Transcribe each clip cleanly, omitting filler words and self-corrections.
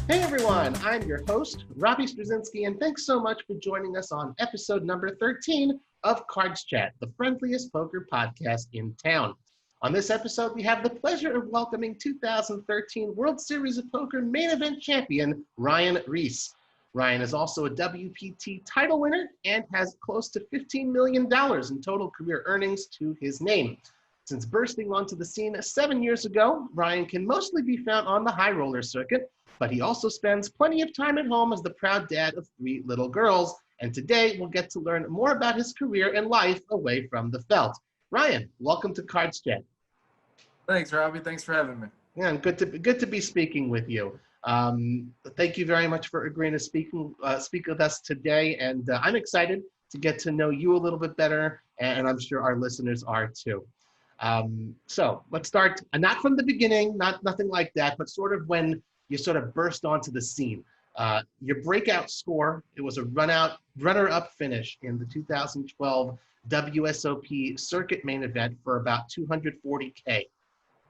Hey everyone, I'm your host, Robbie Strazynski, and thanks so much for joining us on episode number 13 of CardsChat, the friendliest poker podcast in town. On this episode, we have the pleasure of welcoming 2013 World Series of Poker main event champion, Ryan Riess. Ryan is also a WPT title winner and has close to $15 million in total career earnings to his name. Since bursting onto the scene 7 years ago, Ryan can mostly be found on the high roller circuit, but he also spends plenty of time at home as the proud dad of 3 little girls. And today we'll get to learn more about his career and life away from the felt. Ryan, welcome to CardsChat. Thanks, Robbie. Thanks for having me. Yeah, good to be speaking with you. Thank you very much for agreeing to speak with us today. And I'm excited to get to know you a little bit better, and I'm sure our listeners are too. So let's start, not from the beginning, nothing like that, but sort of when you sort of burst onto the scene. Your breakout score, it was a runner-up finish in the 2012 WSOP circuit main event for about $240K.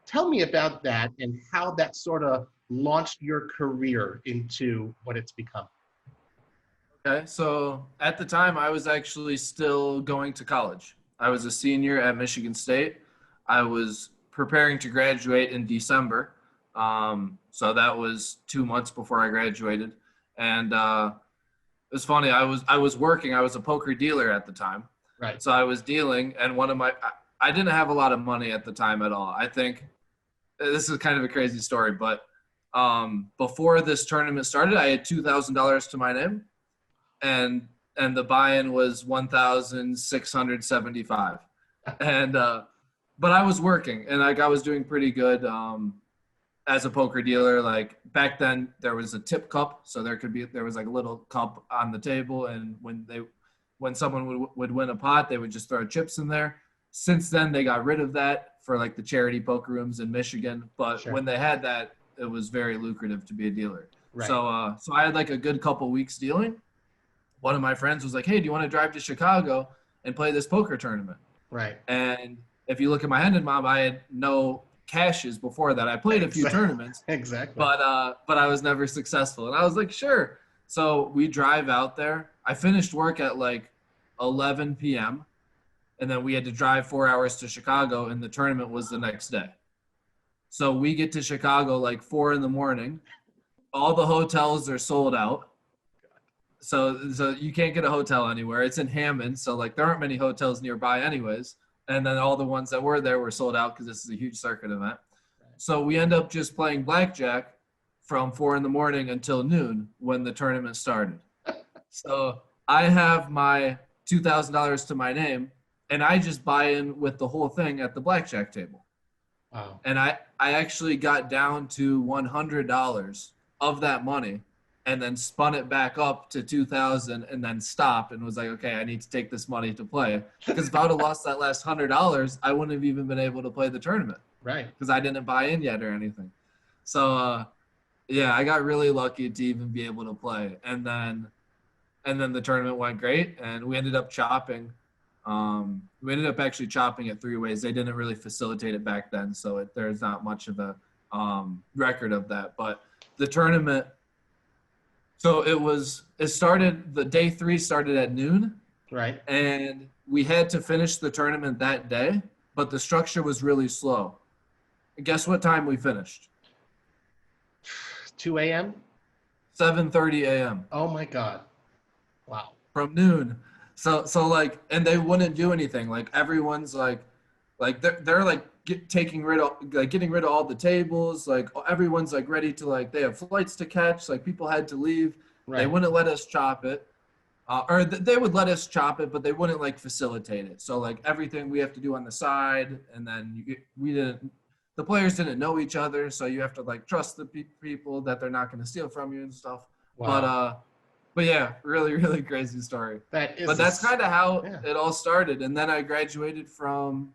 Tell me about that and how that sort of launched your career into what it's become. Okay, so at the time, I was actually still going to college. I was a senior at Michigan State. I was preparing to graduate in December. So that was 2 months before I graduated. And it was funny. I was working. I was a poker dealer at the time. Right. So I was dealing, and I didn't have a lot of money at the time at all. I think this is kind of a crazy story, but before this tournament started, I had $2,000 to my name, and the buy-in was $1,675. And but I was working, and I was doing pretty good. As a poker dealer, like back then there was a tip cup, so there was like a little cup on the table, and when someone would win a pot, they would just throw chips in there. Since then they got rid of that for like the charity poker rooms in Michigan, but Sure. When they had that, it was very lucrative to be a dealer. Right. So I had like a good couple weeks dealing. One of my friends was like, "Hey, do you want to drive to Chicago and play this poker tournament?" Right. And if you look at my hand in mob, I had no cashes before that. I played a few tournaments, Exactly. but I was never successful. And I was like, sure. So we drive out there. I finished work at like 11 p.m. and then we had to drive 4 hours to Chicago, and the tournament was the next day. So we get to Chicago like 4 a.m. All the hotels are sold out. So you can't get a hotel anywhere. It's in Hammond, so like there aren't many hotels nearby anyways. And then all the ones that were there were sold out because this is a huge circuit event. So we end up just playing blackjack from 4 a.m. until noon when the tournament started. So I have my $2,000 to my name, and I just buy in with the whole thing at the blackjack table. Wow. And I actually got down to $100 of that money, and then spun it back up to 2,000 and then stopped and was like, okay, I need to take this money to play. Because if I would have lost that last $100, I wouldn't have even been able to play the tournament. Right. Because I didn't buy in yet or anything. So, yeah, I got really lucky to even be able to play. And then the tournament went great, and we ended up chopping. We ended up actually chopping it 3 ways. They didn't really facilitate it back then, so there's not much of a record of that. But the tournament – so the day 3 started at noon. Right. And we had to finish the tournament that day, but the structure was really slow. And guess what time we finished? 2 a.m.? 7:30 a.m. Oh my God. Wow. From noon. So like, and they wouldn't do anything. Like everyone's like they're like getting rid of all the tables. Like everyone's like ready to like, they have flights to catch. Like people had to leave. Right. They wouldn't let us chop it. They would let us chop it, but they wouldn't like facilitate it. So like everything we have to do on the side, and then the players didn't know each other, so you have to like trust the people that they're not going to steal from you and stuff. Wow. But yeah, really, really crazy story. That's kind of how it all started. And then I graduated from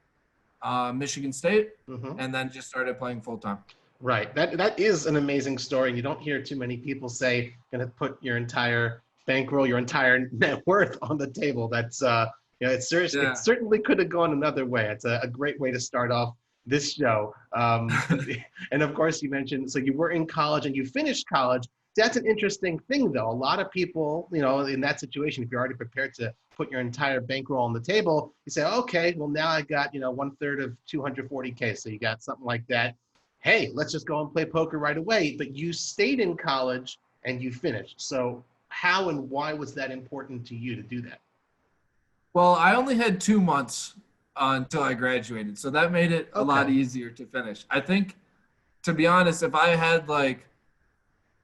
Michigan State, and then just started playing full time. Right. That is an amazing story. And you don't hear too many people say, going to put your entire bankroll, your entire net worth on the table. That's, it's serious. Yeah. It certainly could have gone another way. It's a great way to start off this show. And of course you mentioned, so you were in college and you finished college. That's an interesting thing, though. A lot of people, in that situation, if you're already prepared to put your entire bankroll on the table, you say, okay, well, now I got, 1/3 of 240K. So you got something like that. Hey, let's just go and play poker right away. But you stayed in college and you finished. So how and why was that important to you to do that? Well, I only had 2 months until I graduated, so that made it a lot Okay. easier to finish. I think, to be honest, if I had like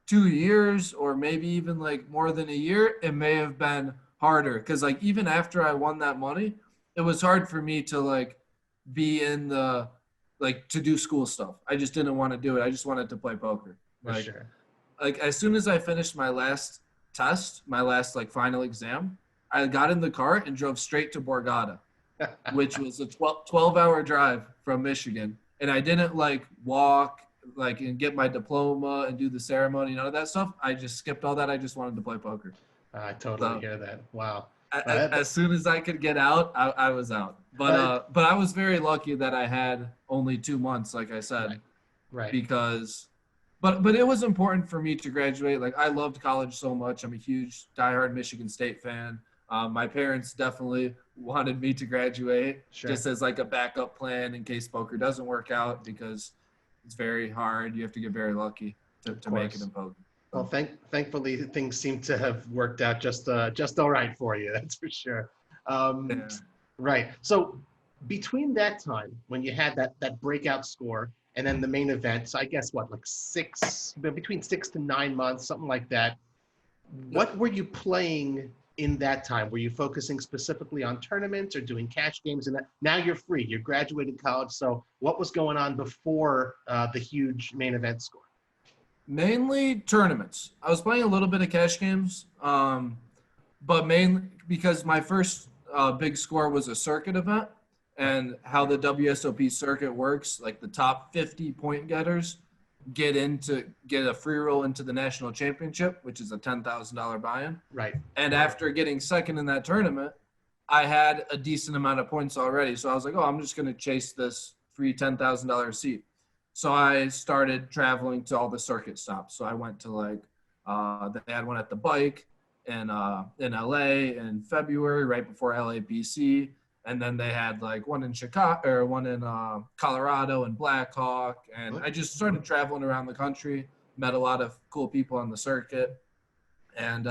2 years or maybe even like more than a year, it may have been harder. Because like even after I won that money, it was hard for me to like be in the like to do school stuff. I just didn't want to do it. I just wanted to play poker. For sure. Like as soon as I finished my last test, my last like final exam, I got in the car and drove straight to Borgata, which was a 12-hour drive from Michigan. And I didn't like walk like and get my diploma and do the ceremony, none of that stuff. I just skipped all that. I just wanted to play poker. I totally hear that. Wow. As soon as I could get out, I was out. But I was very lucky that I had only 2 months, like I said, right. because but it was important for me to graduate. Like I loved college so much. I'm a huge diehard Michigan State fan. My parents definitely wanted me to graduate just as like a backup plan in case poker doesn't work out, because it's very hard. You have to get very lucky to make it in poker. Well, thankfully things seem to have worked out just all right for you. That's for sure. Yeah. Right. So between that time when you had that breakout score and then the main event, so I guess what, like between 6 to 9 months, something like that. What were you playing in that time? Were you focusing specifically on tournaments or doing cash games? And now you're free. You graduated college. So what was going on before the huge main event score? Mainly tournaments. I was playing a little bit of cash games, but mainly because my first big score was a circuit event, and how the WSOP circuit works, like the top 50 point getters get a free roll into the national championship, which is a $10,000 buy-in. Right. And after getting second in that tournament, I had a decent amount of points already. So I was like, oh, I'm just going to chase this free $10,000 seat. So I started traveling to all the circuit stops. So I went to like, they had one at the Bike in LA in February, right before LAPC. And then they had like one in Chicago or one in Colorado and Blackhawk. And I just started traveling around the country, met a lot of cool people on the circuit, and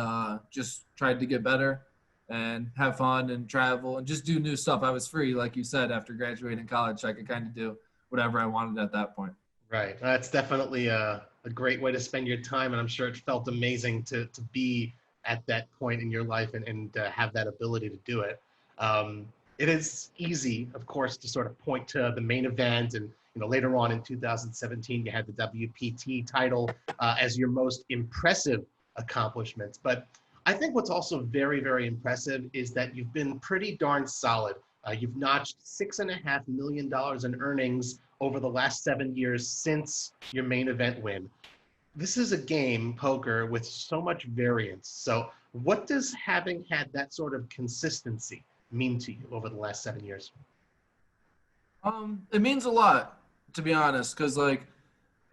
just tried to get better and have fun and travel and just do new stuff. I was free, like you said, after graduating college. I could kind of do whatever I wanted at that point. Right. That's definitely a great way to spend your time. And I'm sure it felt amazing to be at that point in your life and have that ability to do it. It is easy, of course, to sort of point to the main event. And later on in 2017, you had the WPT title as your most impressive accomplishments. But I think what's also very, very impressive is that you've been pretty darn solid. You've notched $6.5 million in earnings over the last 7 years since your main event win. This is a game, poker, with so much variance. So what does having had that sort of consistency mean to you over the last 7 years? It means a lot, to be honest, because like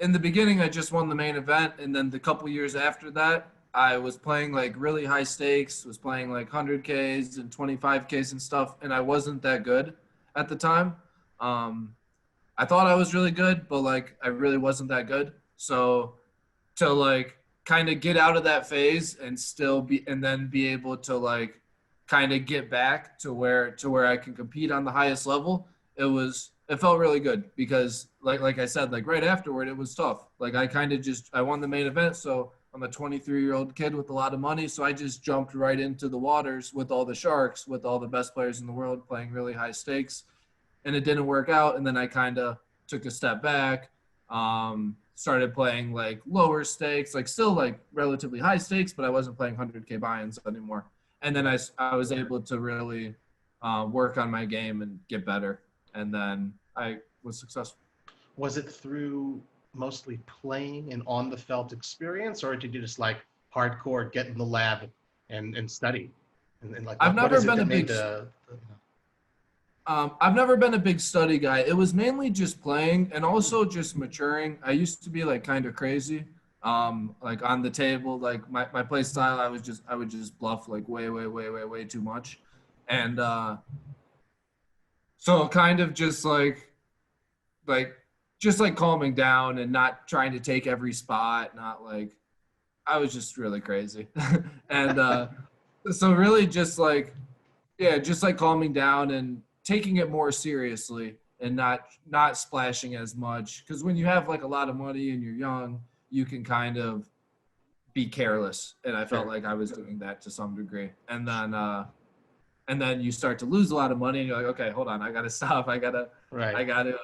in the beginning, I just won the main event, and then the couple years after that, I was playing like really high stakes, was playing like 100Ks and 25Ks and stuff, and I wasn't that good at the time. I thought I was really good, but like I really wasn't that good. So to like kind of get out of that phase and then be able to like kind of get back to where I can compete on the highest level, it felt really good, because like I said, like right afterward, it was tough. Like I won the main event, so I'm a 23-year-old kid with a lot of money, so I just jumped right into the waters with all the sharks, with all the best players in the world playing really high stakes, and it didn't work out. And then I kind of took a step back, started playing like lower stakes, like still like relatively high stakes, but I wasn't playing 100K buy-ins anymore. And then I was able to really work on my game and get better, and then I was successful. Was it through mostly playing and on the felt experience, or did you just like hardcore get in the lab and study? And like I've never been a big study guy. It was mainly just playing and also just maturing. I used to be like kind of crazy. Like on the table, like my play style, I would just bluff like way too much. And so kind of like just like calming down and not trying to take every spot, not like I was just really crazy. And so really just like yeah, just like calming down and taking it more seriously and not splashing as much, because when you have like a lot of money and you're young, you can kind of be careless, and I felt Sure. like I was doing that to some degree. And then you start to lose a lot of money and you're like, okay, hold on, I gotta stop, Right. I gotta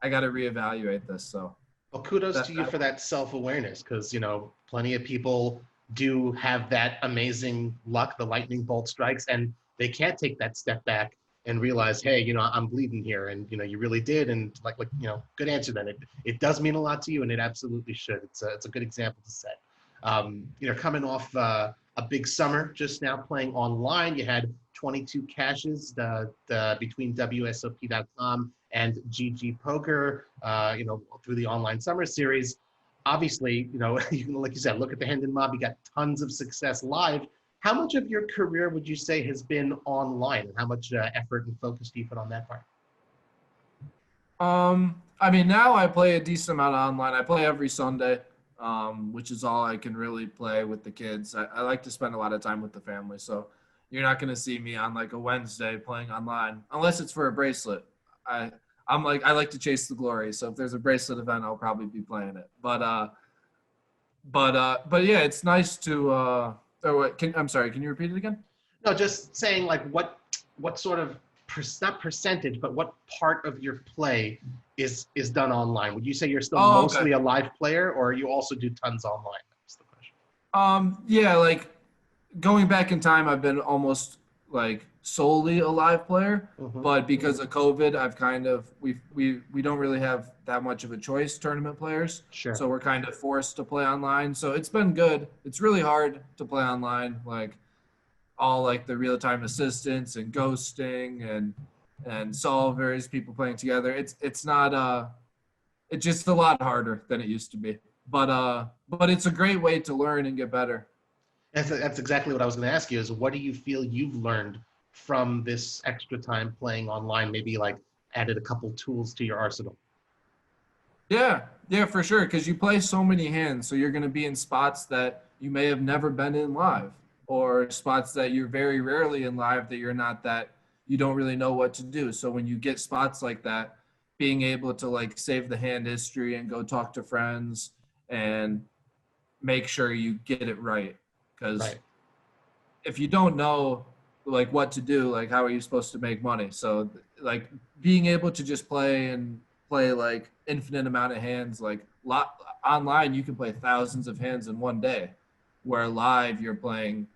I gotta reevaluate this. So Well, kudos that, to you that for that self-awareness, because plenty of people do have that amazing luck, the lightning bolt strikes, and they can't take that step back and realize, hey, I'm bleeding here, and you really did, and good answer. Then it does mean a lot to you, and it absolutely should. It's a good example to set. Coming off a big summer just now playing online, you had 22 caches between WSOP.com and GG Poker, through the online summer series. Obviously, you can, like you said, look at the Hendon Mob. You got tons of success live. How much of your career would you say has been online, and how much effort and focus do you put on that part? I mean, now I play a decent amount of online. I play every Sunday, which is all I can really play with the kids. I like to spend a lot of time with the family, so you're not going to see me on like a Wednesday playing online unless it's for a bracelet. I I like to chase the glory, so if there's a bracelet event, I'll probably be playing it. But yeah, it's nice to. I'm sorry. Can you repeat it again? No, just saying, like, what sort of not percentage, but what part of your play is done online? Would you say you're still Oh, okay. mostly a live player, or you also do tons online? That's the question. Yeah, like going back in time, I've been almost like solely a live player, Hmm. but because of COVID, I've kind of we don't really have that much of a choice tournament players, Sure. so we're kind of forced to play online. So it's been good. It's really hard to play online, like all like the real time assistance and ghosting and solvers, people playing together. It's not it's just a lot harder than it used to be. But it's a great way to learn and get better. That's exactly what I was going to ask you. Is what do you feel you've learned from this extra time playing online? Maybe like added a couple tools to your arsenal. Yeah, yeah, for sure. Because you play so many hands, so you're going to be in spots that you may have never been in live, or spots that you're very rarely in live that you're not that you don't really know what to do. So when you get spots like that, being able to like save the hand history and go talk to friends and make sure you get it right. Because Right. if you don't know like what to do, like how are you supposed to make money? So like being able to just play and play like infinite amount of hands, like online you can play thousands of hands in one day, where live you're playing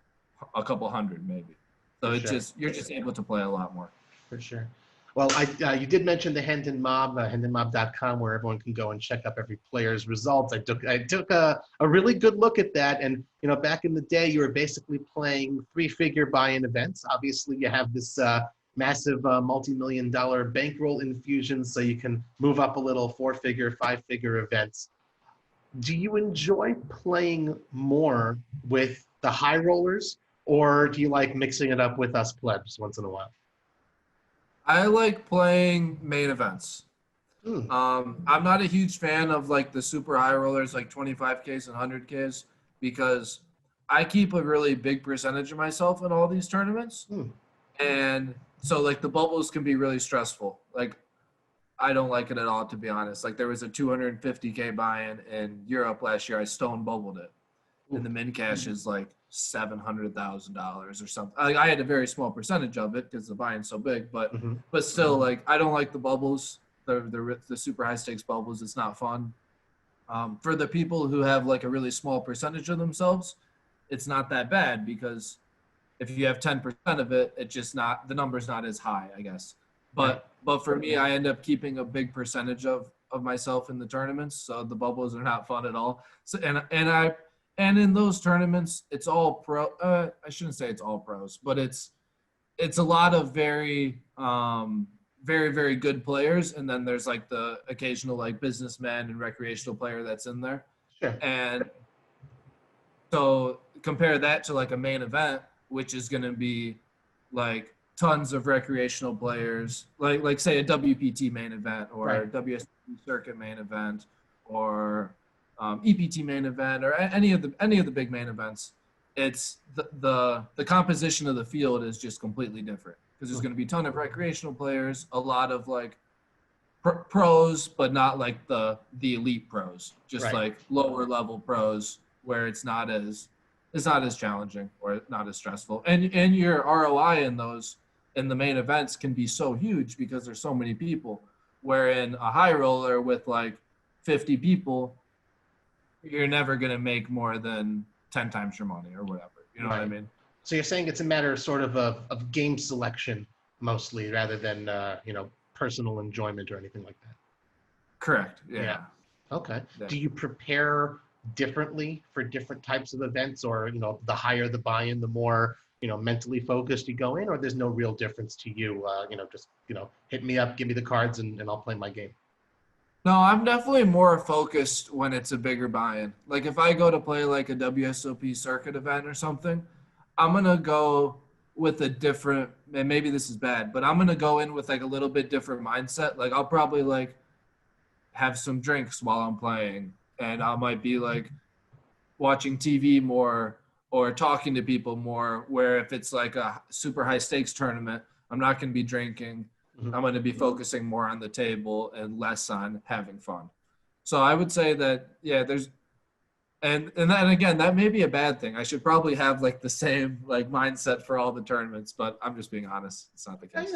a couple hundred maybe. So For it sure. just you're just able to play a lot more. For sure. Well, you did mention the Hendon Mob, hendonmob.com, where everyone can go and check up every player's results. I took a really good look at that, and back in the day, you were basically playing three-figure buy-in events. Obviously, you have this massive multi-million-dollar bankroll infusion, so you can move up a little four-figure, five-figure events. Do you enjoy playing more with the high rollers, or do you like mixing it up with us plebs once in a while? I like playing main events. Hmm. I'm not a huge fan of like the super high rollers, like 25Ks and 100Ks, because I keep a really big percentage of myself in all these tournaments. Hmm. And so like the bubbles can be really stressful. Like I don't like it at all, to be honest. Like there was a 250K buy-in in Europe last year. I stone bubbled it, and Ooh. the min cash is like $700,000 or something. Like I had a very small percentage of it because the buy-in's so big, Hmm. but still, like I don't like the bubbles, the super high stakes bubbles. It's not fun. For the people who have like a really small percentage of themselves, it's not that bad because if you have 10% of it, it just not the number's not as high, I guess. Right. But for me, I end up keeping a big percentage of myself in the tournaments, so the bubbles are not fun at all. So and in those tournaments, it's all pro. I shouldn't say it's all pros, but it's a lot of very good players, and then there's like the occasional like businessman and recreational player that's in there. Sure. And so compare that to like a main event, which is going to be like tons of recreational players, like say a WPT main event or Right. WSOP circuit main event or EPT main event or any of the big main events. It's the composition of the field is just completely different because there's going to be a ton of recreational players, a lot of like pros, but not like the elite pros, just Right. like lower level pros where it's not as challenging or not as stressful. And your ROI in the main events can be so huge because there's so many people. Where in a high roller with like 50 people, you're never gonna make more than 10 times your money or whatever. You know what I Right. mean? So you're saying it's a matter of sort of game selection mostly rather than personal enjoyment or anything like that. Correct. Yeah. Yeah. Okay. Yeah. Do you prepare differently for different types of events, or the higher the buy-in, the more mentally focused you go in, or there's no real difference to you? Just hit me up, give me the cards, and I'll play my game. No, I'm definitely more focused when it's a bigger buy-in. Like if I go to play like a WSOP circuit event or something, I'm gonna go with a different, and maybe this is bad, but I'm gonna go in with like a little bit different mindset. Like I'll probably like have some drinks while I'm playing, and I might be like watching TV more or talking to people more. Where if it's like a super high stakes tournament, I'm not gonna be drinking. Mhm. I'm going to be focusing more on the table and less on having fun. So I would say that, yeah, there's, and then again, that may be a bad thing. I should probably have like the same like mindset for all the tournaments, but I'm just being honest. It's not the case.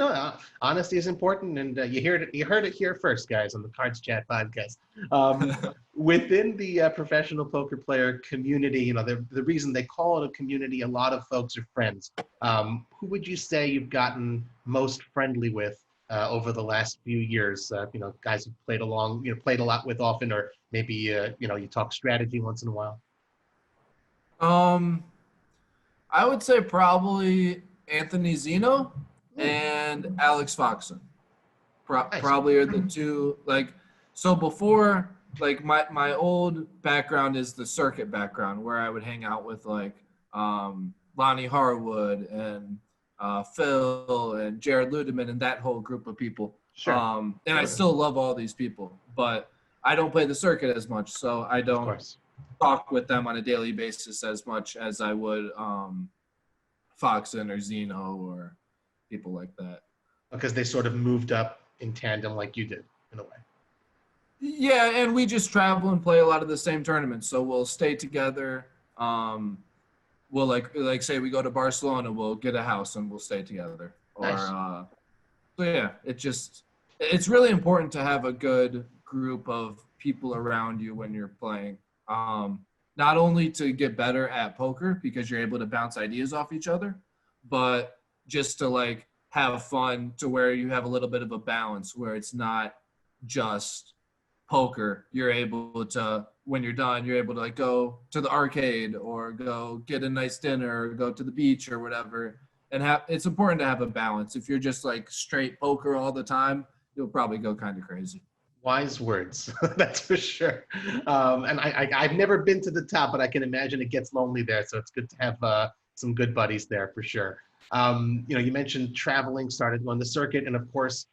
Honesty is important, and you heard it here first, guys, on the Cards Chat podcast. Um, Within the professional poker player community, the reason they call it a community, a lot of folks are friends. Who would you say you've gotten most friendly with over the last few years? Guys who've played along, played a lot with often, or maybe you talk strategy once in a while. um, I would say probably Anthony Zeno Hmm, and Alex Foxen. nice. Probably are the two. Like, so before, like my old background is the circuit background where I would hang out with like Lonnie Harwood and Phil and Jared Ludeman and that whole group of people. Sure. And I still love all these people, but I don't play the circuit as much, so I Of don't course. talk with them on a daily basis as much as I would Foxen or Zeno or people like that. Because they sort of moved up in tandem like you did, in a way. Yeah, and we just travel and play a lot of the same tournaments, so we'll stay together. We'll like say we go to Barcelona, we'll get a house and we'll stay together. Or Nice. so yeah, it's really important to have a good group of people around you when you're playing. Not only to get better at poker because you're able to bounce ideas off each other, but just to like have fun to where you have a little bit of a balance where it's not just poker. You're able to, when you're done, you're able to like go to the arcade or go get a nice dinner or go to the beach or whatever. And it's important to have a balance. If you're just like straight poker all the time, you'll probably go kind of crazy. Wise words, that's for sure. And I've never been to the top, but I can imagine it gets lonely there. So it's good to have some good buddies there for sure. You mentioned traveling, started on the circuit, and of course,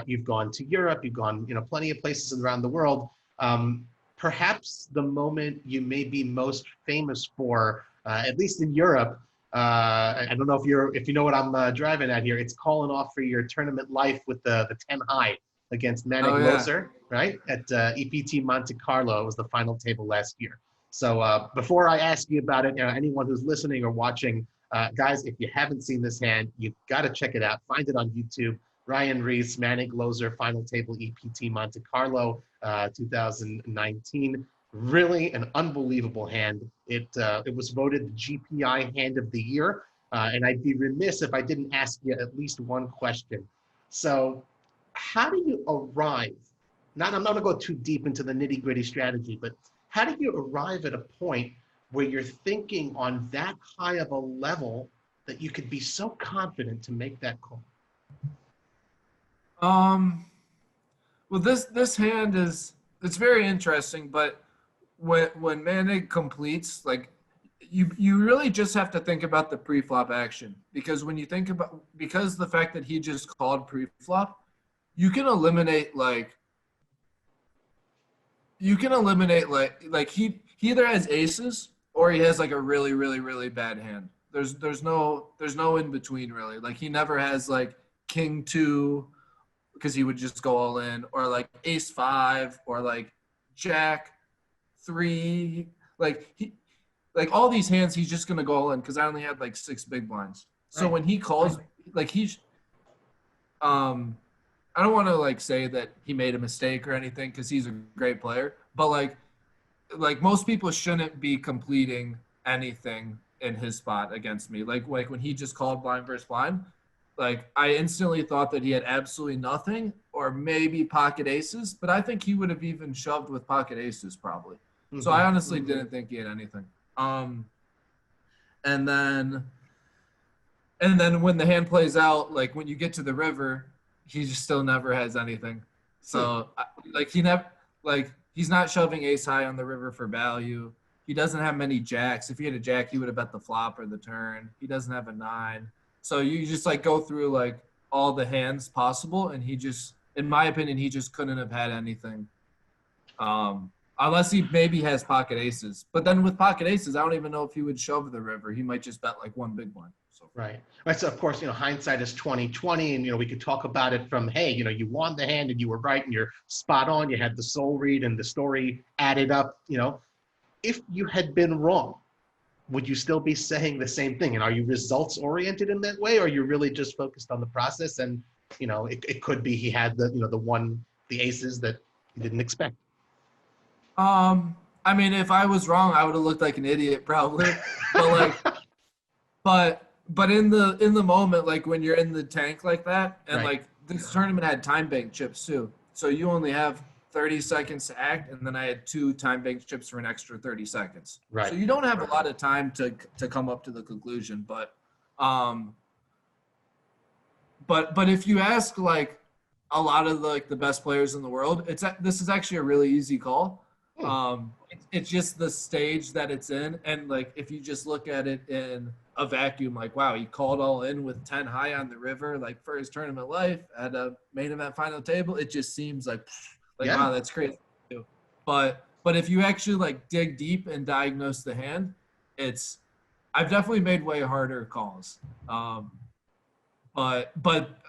you've gone to Europe, you've gone, plenty of places around the world. Perhaps the moment you may be most famous for, at least in Europe, I don't know if you know what I'm driving at here. It's calling off for your tournament life with the 10 high against Manic Oh yeah. Loser, right? At EPT Monte Carlo. It was the final table last year. So before I ask you about it, anyone who's listening or watching, guys, if you haven't seen this hand, you've got to check it out. Find it on YouTube. Ryan Riess, Manic Loser, final table EPT Monte Carlo, 2019. Really an unbelievable hand. It was voted the GPI Hand of the Year, and I'd be remiss if I didn't ask you at least one question. So how do you arrive? I'm not going to go too deep into the nitty gritty strategy, but how do you arrive at a point where you're thinking on that high of a level that you could be so confident to make that call? Well, this hand it's very interesting, but when Manning completes, like you really just have to think about the pre-flop action, because when you think about, because the fact that he just called pre-flop, you can eliminate he either has aces or he has like a really really really bad hand. There's no in between really. Like he never has like king two, because he would just go all in, or like ace five, or like jack three. Like all these hands he's just gonna go all in, because I only had like 6 big blinds. So when he calls, like he's I don't want to like say that he made a mistake or anything, because he's a great player, but like most people shouldn't be completing anything in his spot against me. Like when he just called blind versus blind, like I instantly thought that he had absolutely nothing, or maybe pocket aces, but I think he would have even shoved with pocket aces probably. So I honestly didn't think he had anything. And then when the hand plays out, like when you get to the river, he just still never has anything. So like he's not shoving ace high on the river for value. He doesn't have many jacks. If he had a jack, he would have bet the flop or the turn. He doesn't have a 9. So you just like go through like all the hands possible, and he just, in my opinion, he just couldn't have had anything. Unless he maybe has pocket aces. But then with pocket aces, I don't even know if he would shove the river. He might just bet like one big one. So. Right. So of course, hindsight is 20/20, and we could talk about it from, hey, you won the hand and you were right and you're spot on. You had the soul read and the story added up. If you had been wrong, would you still be saying the same thing? And are you results oriented in that way, or are you really just focused on the process? And it could be he had the aces that he didn't expect. I mean, if I was wrong, I would have looked like an idiot probably. But in the moment, like when you're in the tank like that, and like this tournament had time bank chips too, so you only have 30 seconds to act, and then I had 2 time bank chips for an extra 30 seconds. Right. So you don't have a lot of time to come up to the conclusion, but if you ask like a lot of the best players in the world, this is actually a really easy call. It's just the stage that it's in, and like if you just look at it in a vacuum, like wow, he called all in with 10 high on the river, like for his tournament life at a main event final table. It just seems like wow, that's crazy. But if you actually like dig deep and diagnose the hand, I've definitely made way harder calls, but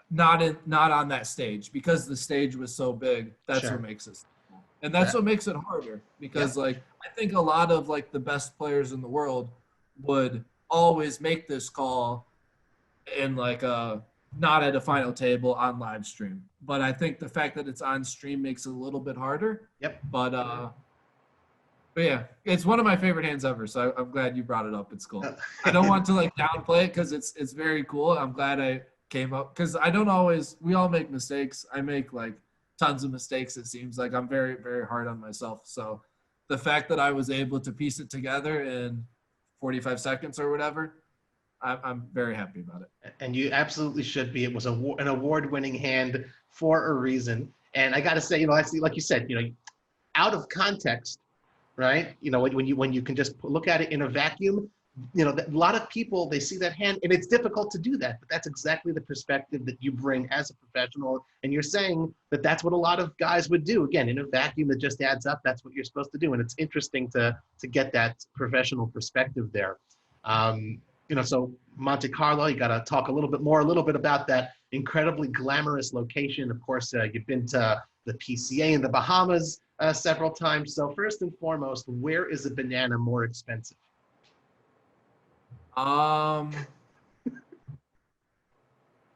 not on that stage, because the stage was so big. That's what makes it. And that's what makes it harder, because like I think a lot of like the best players in the world would always make this call in like not at a final table on live stream. But I think the fact that it's on stream makes it a little bit harder. But yeah, it's one of my favorite hands ever. So I'm glad you brought it up. It's cool. I don't want to like downplay it, because it's very cool. I'm glad I came up, because we all make mistakes. I make like tons of mistakes. It seems like I'm very, very hard on myself. So the fact that I was able to piece it together in 45 seconds or whatever, I'm very happy about it. And you absolutely should be. It was an award-winning hand for a reason. And I got to say, I see, like you said, out of context, right? When you can just look at it in a vacuum, a lot of people, they see that hand, and it's difficult to do that. But that's exactly the perspective that you bring as a professional. And you're saying that that's what a lot of guys would do. Again, in a vacuum that just adds up, that's what you're supposed to do. And it's interesting to get that professional perspective there. So Monte Carlo, you got to talk a little bit about that incredibly glamorous location. Of course, you've been to the PCA in the Bahamas several times. So first and foremost, where is a banana more expensive?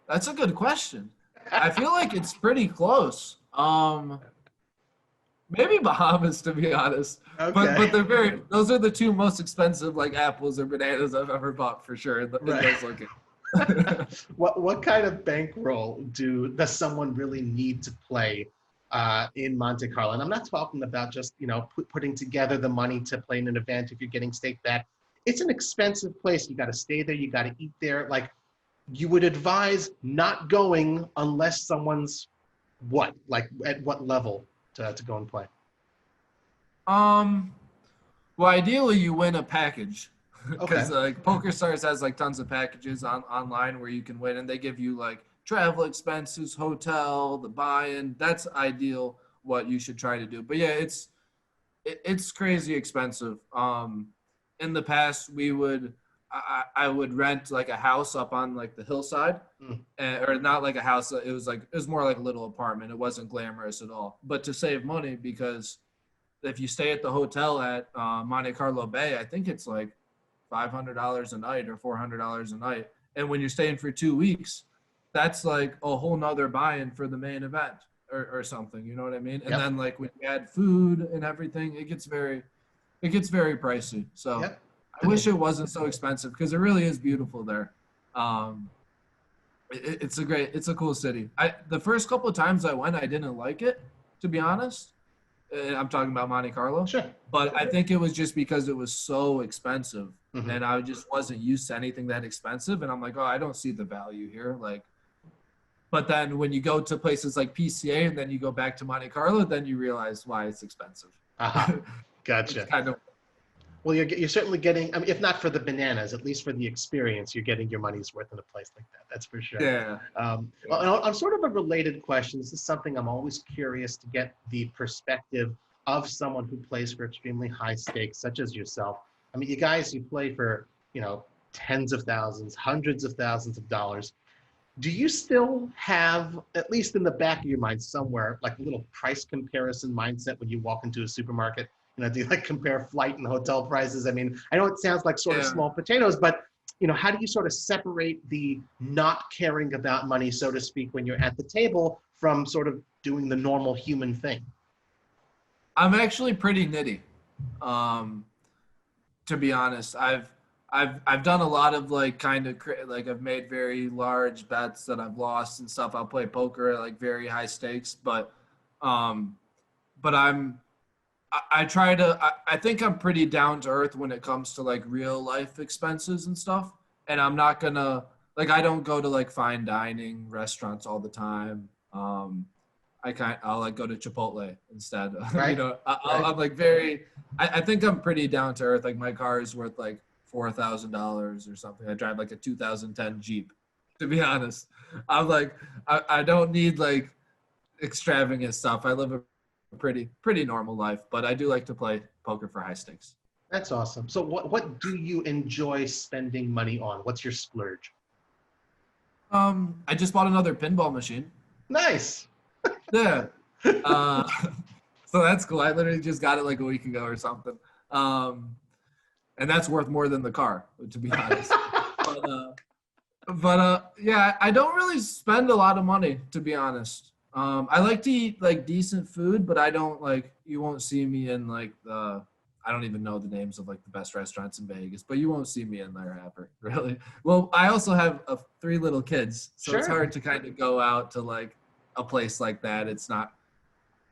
That's a good question. I feel like it's pretty close. Maybe Bahamas, to be honest. Okay. But those are the 2 most expensive like apples or bananas I've ever bought for sure in those locations. What kind of bankroll does someone really need to play in Monte Carlo? And I'm not talking about just putting together the money to play in an event if you're getting stake back. It's an expensive place. You got to stay there. You got to eat there. Like, you would advise not going unless someone's at what level to go and play? Well, ideally, you win a package Okay. because like PokerStars has like tons of packages online where you can win, and they give you like travel expenses, hotel, the buy-in. That's ideal. What you should try to do. But yeah, it's crazy expensive. In the past, I would rent like a house up on like the hillside, Mm. or not like a house. It was more like a little apartment. It wasn't glamorous at all. But to save money, because if you stay at the hotel at Monte Carlo Bay, I think it's like $500 a night or $400 a night. And when you're staying for 2 weeks, that's like a whole nother buy-in for the main event or something. You know what I mean? And Yep. then like when you add food and everything, it gets very pricey. So Yep. I wish it wasn't so expensive because it really is beautiful there. Um, it's a cool city. The first couple of times I went, I didn't like it, to be honest. I'm talking about Monte Carlo, Sure. but I think it was just because it was so expensive, Mhm. and I just wasn't used to anything that expensive, and I'm like, oh, I don't see the value here. Like, but then when you go to places like PCA and then you go back to Monte Carlo, then you realize why it's expensive. Aha. It's Gotcha. kind of Well, you're certainly getting, I mean, if not for the bananas, at least for the experience, you're getting your money's worth in a place like that. That's for sure. yeah. Well, and on sort of a related question, this is something I'm always curious to get the perspective of someone who plays for extremely high stakes, such as yourself. I mean, you guys, you play for, tens of thousands, hundreds of thousands of dollars. Do you still have, at least in the back of your mind somewhere, like a little price comparison mindset when you walk into a supermarket? Do you like compare flight and hotel prices? I mean, I know it sounds like sort of Yeah. small potatoes, but how do you sort of separate the not caring about money, so to speak, when you're at the table from sort of doing the normal human thing? I'm actually pretty nitty. Um, to be honest, I've done a lot of like kind of like I've made very large bets that I've lost and stuff. I'll play poker at like very high stakes, um, but I try to I think I'm pretty down to earth when it comes to like real life expenses and stuff. And I'm not gonna like I don't go to like fine dining restaurants all the time. I'll like go to Chipotle instead. Right. Right. I'm like very. I think I'm pretty down to earth. Like my car is worth like $4,000 or something. I drive like a 2010 Jeep. To be honest, I'm like I don't need like extravagant stuff. I live a pretty normal life, but I do like to play poker for high stakes. That's awesome. So what do you enjoy spending money on? What's your splurge? I just bought another pinball machine. Nice. Yeah. Uh, so that's cool. I literally just got it like a week ago or something. And that's worth more than the car, to be honest. But yeah, I don't really spend a lot of money, to be honest. I like to eat like decent food, but I don't like, you won't see me in like I don't even know the names of like the best restaurants in Vegas, but you won't see me in there ever, really. Well, I also have 3 little kids, so It's Sure. hard to kind of go out to like a place like that. It's not,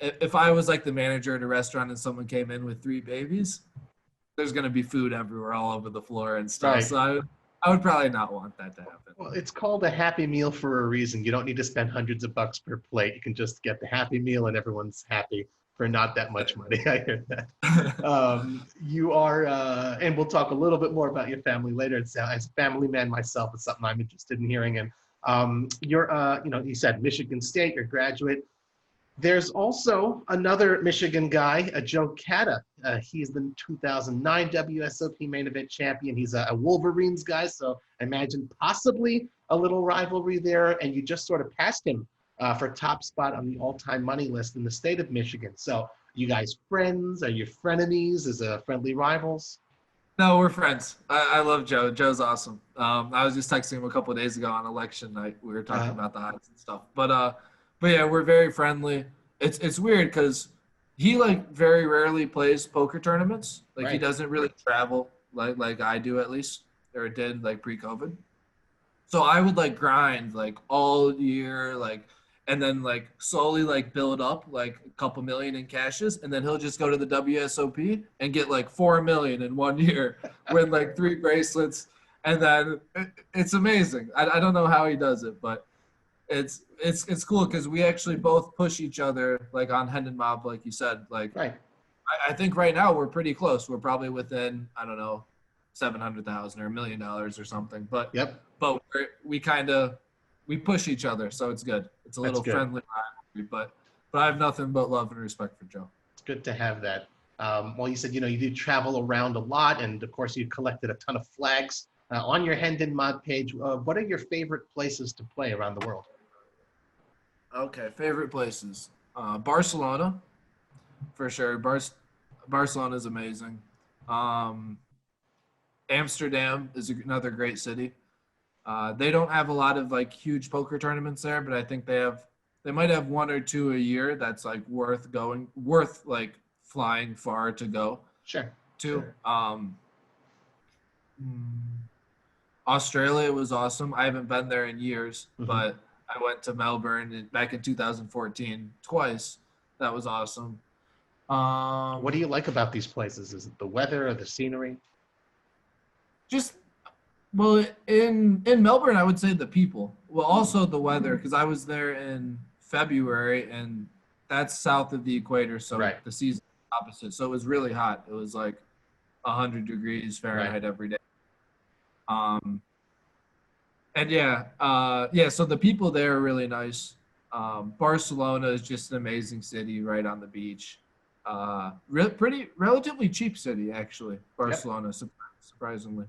if I was like the manager at a restaurant and someone came in with 3 babies, there's going to be food everywhere, all over the floor and stuff. Right. So I would probably not want that to happen. Well, it's called a Happy Meal for a reason. You don't need to spend hundreds of bucks per plate. You can just get the Happy Meal and everyone's happy for not that much money. I hear that. You are, and we'll talk a little bit more about your family later. As a family man myself, it's something I'm interested in hearing. And you're, you said Michigan State, you're a graduate. There's also another Michigan guy, Joe Cata. He's the 2009 WSOP main event champion. He's a Wolverines guy, so I imagine possibly a little rivalry there. And you just sort of passed him for top spot on the all-time money list in the state of Michigan. So you guys friends? Are you frenemies? Is friendly rivals? No, we're friends. I love Joe. Joe's awesome. I was just texting him a couple of days ago on election night. We were talking about the odds and stuff. But yeah, we're very friendly. It's weird because he like very rarely plays poker tournaments. Like He doesn't really travel like I do, at least, or did like pre-COVID. So I would like grind like all year, like, and then like slowly like build up like a couple million in cashes, and then he'll just go to the WSOP and get like 4 million in 1 year, win like 3 bracelets, and then it's amazing. I don't know how he does it, but it's cool because we actually both push each other like on Hendon Mob, like you said. Like I think right now we're pretty close. We're probably within, I don't know, 700,000 or $1 million or something. But Yep, we push each other, so it's good. It's a that's little good. friendly rivalry, but I have nothing but love and respect for Joe. It's good to have that. Well, you said, you do travel around a lot, and of course, you collected a ton of flags. On your Hendon Mod page, what are your favorite places to play around the world? Okay, favorite places. Barcelona, for sure. Barcelona is amazing. Um, Amsterdam is another great city. They don't have a lot of like huge poker tournaments there, but I think they might have one or two a year that's like worth like flying far to go Sure. to. Sure. Australia was awesome. I haven't been there in years, but I went to Melbourne back in 2014 twice. That was awesome. What do you like about these places? Is it the weather or the scenery? Just well, in Melbourne, I would say the people. Well, also the weather, because I was there in February, and that's south of the equator, so Right. the season opposite. So it was really hot. It was like 100 degrees Fahrenheit every day. And yeah. So the people there are really nice. Barcelona is just an amazing city, right on the beach. Relatively cheap city actually. Barcelona, surprisingly.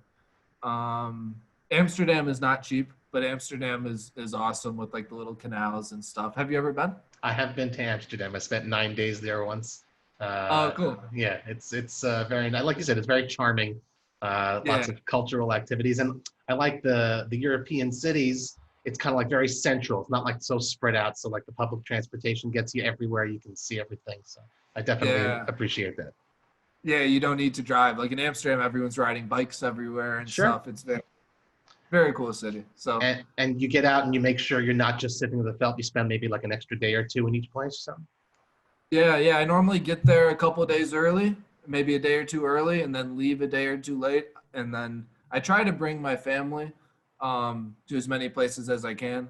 Amsterdam is not cheap, but Amsterdam is awesome with like the little canals and stuff. Have you ever been? I have been to Amsterdam. I spent 9 days there once. Oh, cool. Yeah, it's very nice. Like you said, it's very charming. Lots of cultural activities, and I like the European cities. It's kind of like very central. It's not like so spread out. So like the public transportation gets you everywhere. You can see everything. So I definitely appreciate that. Yeah, you don't need to drive. Like in Amsterdam, everyone's riding bikes everywhere and stuff. It's very, very cool city. So and you get out and you make sure you're not just sitting with a felt. You spend maybe like an extra day or two in each place. So. Yeah. I normally get there a couple of days early, maybe a day or two early, and then leave a day or two late. And then I try to bring my family to as many places as I can.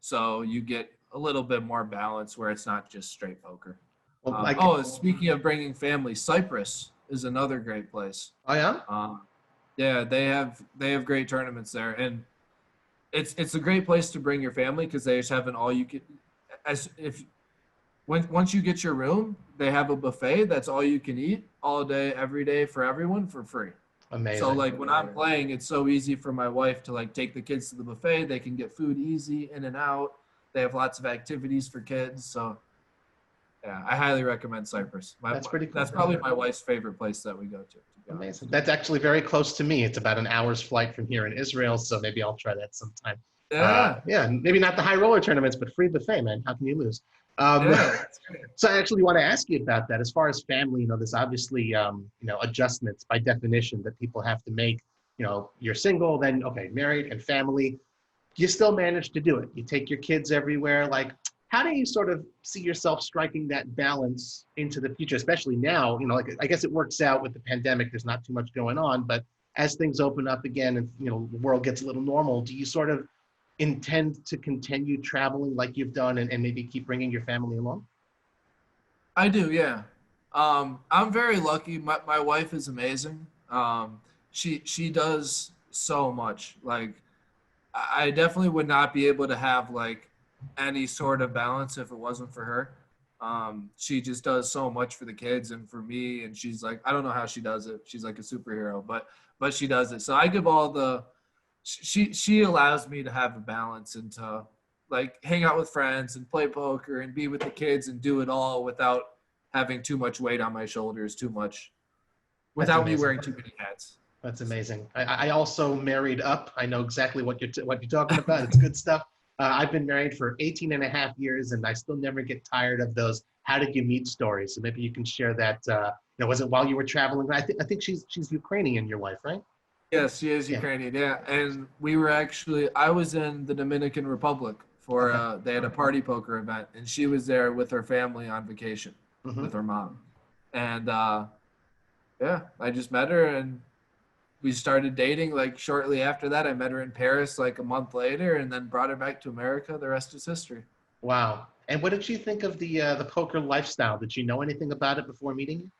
So you get a little bit more balance where it's not just straight poker. Well, speaking of bringing family, Cyprus is another great place. Oh yeah. Yeah, they have great tournaments there, and it's a great place to bring your family because they just have an all you can. Once you get your room, they have a buffet that's all you can eat all day, every day for everyone for free. Amazing. So like when I'm playing, it's so easy for my wife to like take the kids to the buffet. They can get food easy in and out. They have lots of activities for kids, so. Yeah, I highly recommend Cyprus. That's pretty cool. That's probably my wife's favorite place that we go to. Amazing. That's actually very close to me. It's about an hour's flight from here in Israel, so maybe I'll try that sometime. Yeah. Maybe not the high roller tournaments, but free buffet, man. How can you lose? So I actually want to ask you about that. As far as family, there's obviously, adjustments by definition that people have to make. You're single, then, okay, married and family. You still manage to do it. You take your kids everywhere. Like, how do you sort of see yourself striking that balance into the future, especially now? I guess it works out with the pandemic. There's not too much going on, but as things open up again and, the world gets a little normal, do you sort of intend to continue traveling like you've done and maybe keep bringing your family along? I do, yeah. I'm very lucky. My wife is amazing. She does so much. Like, I definitely would not be able to have like any sort of balance if it wasn't for her. She just does so much for the kids and for me, and she's like, I don't know how she does it. She's like a superhero, but she does it. So I give all the she allows me to have a balance and to like hang out with friends and play poker and be with the kids and do it all without having too much weight on my shoulders, without me wearing too many hats. That's amazing. I also married up. I know exactly what you're talking about. It's good stuff. I've been married for 18 and a half years, and I still never get tired of those how did you meet stories. So maybe you can share that. Was it while you were traveling? I think she's Ukrainian, your wife, right? Yes, she is Ukrainian, yeah. And I was in the Dominican Republic for, they had a party poker event, and she was there with her family on vacation with her mom. And I just met her, and we started dating like shortly after that. I met her in Paris like a month later and then brought her back to America. The rest is history. Wow. And what did she think of the poker lifestyle? Did she know anything about it before meeting you?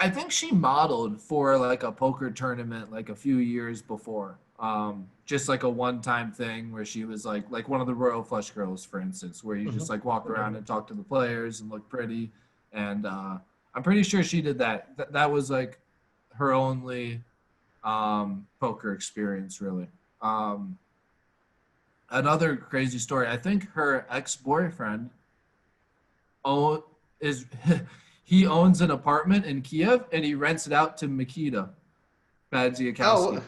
I think she modeled for like a poker tournament like a few years before. Just like a one-time thing where she was like one of the Royal Flush Girls, for instance, where you just like walk around and talk to the players and look pretty. And I'm pretty sure she did that. That was like her only poker experience, really. Um, Another crazy story. I think her ex-boyfriend own is he owns an apartment in Kiev and he rents it out to Mikita Oh, Badziakowski.